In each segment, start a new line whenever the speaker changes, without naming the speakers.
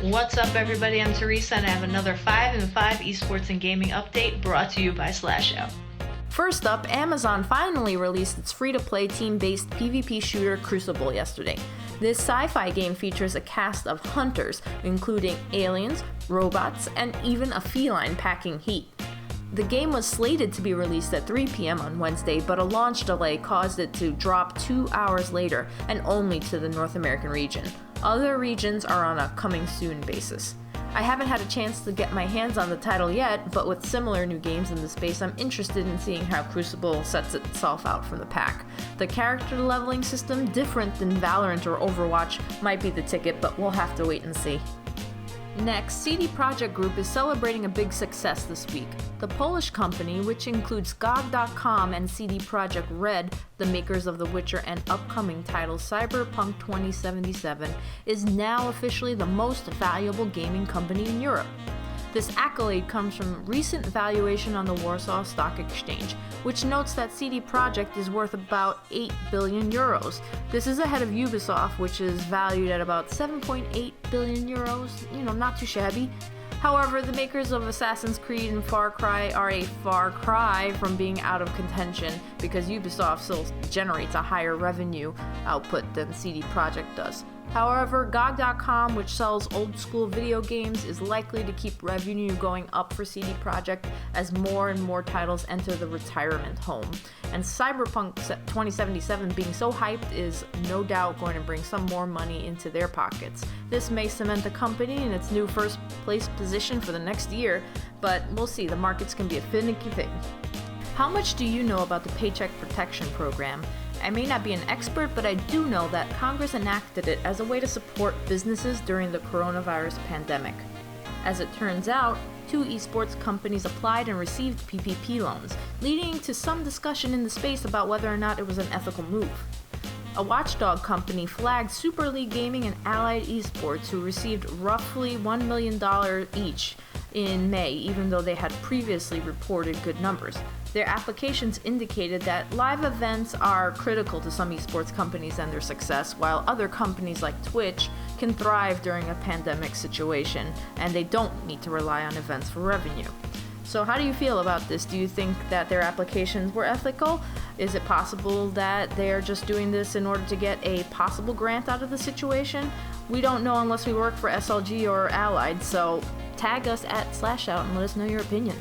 What's up, everybody? I'm Theresa, and I have another 5 and 5 esports and gaming update brought to you by SlashShout.
First up, Amazon finally released its free-to-play team-based PvP shooter Crucible yesterday. This sci-fi game features a cast of hunters, including aliens, robots, and even a feline packing heat. The game was slated to be released at 3 p.m. on Wednesday, but a launch delay caused it to drop 2 hours later and only to the North American region. Other regions are on a coming soon basis. I haven't had a chance to get my hands on the title yet, but with similar new games in the space, I'm interested in seeing how Crucible sets itself out from the pack. The character leveling system, different than Valorant or Overwatch, might be the ticket, but we'll have to wait and see. Next, CD Projekt Group is celebrating a big success this week. The Polish company, which includes GOG.com and CD Projekt Red, the makers of The Witcher and upcoming title Cyberpunk 2077, is now officially the most valuable gaming company in Europe. This accolade comes from recent valuation on the Warsaw Stock Exchange, which notes that CD Projekt is worth about 8 billion euros. This is ahead of Ubisoft, which is valued at about 7.8 billion euros. Not too shabby. However, the makers of Assassin's Creed and Far Cry are a far cry from being out of contention because Ubisoft still generates a higher revenue output than CD Projekt does. However, GOG.com, which sells old-school video games, is likely to keep revenue going up for CD Projekt as more and more titles enter the retirement home. And Cyberpunk 2077 being so hyped is no doubt going to bring some more money into their pockets. This may cement the company in its new first-place position for the next year, but we'll see. The markets can be a finicky thing. How much do you know about the Paycheck Protection Program? I may not be an expert, but I do know that Congress enacted it as a way to support businesses during the coronavirus pandemic. As it turns out, 2 esports companies applied and received PPP loans, leading to some discussion in the space about whether or not it was an ethical move. A watchdog company flagged Super League Gaming and Allied Esports, who received roughly $1 million each in May, even though they had previously reported good numbers. Their applications indicated that live events are critical to some esports companies and their success, while other companies like Twitch can thrive during a pandemic situation, and they don't need to rely on events for revenue. So how do you feel about this? Do you think that their applications were ethical? Is it possible that they're just doing this in order to get a possible grant out of the situation? We don't know unless we work for SLG or Allied, so tag us at SlashShout and let us know your opinion.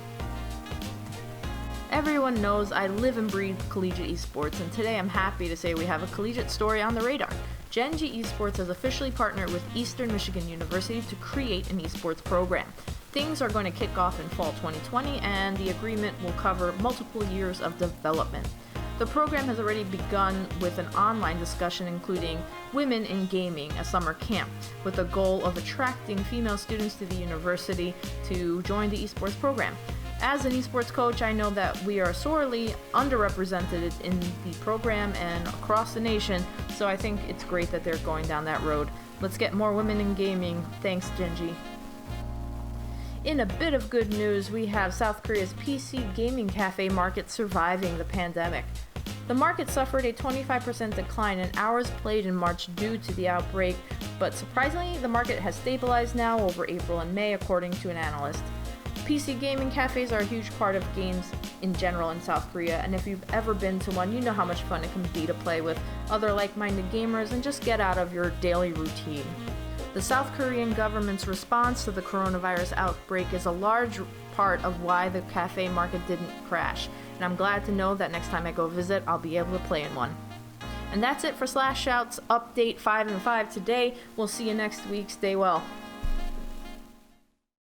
Everyone knows I live and breathe collegiate esports, and today I'm happy to say we have a collegiate story on the radar. Gen.G Esports has officially partnered with Eastern Michigan University to create an esports program. Things are going to kick off in fall 2020, and the agreement will cover multiple years of development. The program has already begun with an online discussion including Women in Gaming, a summer camp, with the goal of attracting female students to the university to join the esports program. As an esports coach, I know that we are sorely underrepresented in the program and across the nation, so I think it's great that they're going down that road. Let's get more women in gaming. Thanks, Gen.G. In a bit of good news, we have South Korea's PC gaming cafe market surviving the pandemic. The market suffered a 25% decline in hours played in March due to the outbreak, but surprisingly, the market has stabilized now over April and May, according to an analyst. PC gaming cafes are a huge part of games in general in South Korea, and if you've ever been to one, you know how much fun it can be to play with other like-minded gamers and just get out of your daily routine. The South Korean government's response to the coronavirus outbreak is a large part of why the cafe market didn't crash, and I'm glad to know that next time I go visit, I'll be able to play in one. And that's it for SlashShout's Update 5 and 5 today. We'll see you next week. Stay well.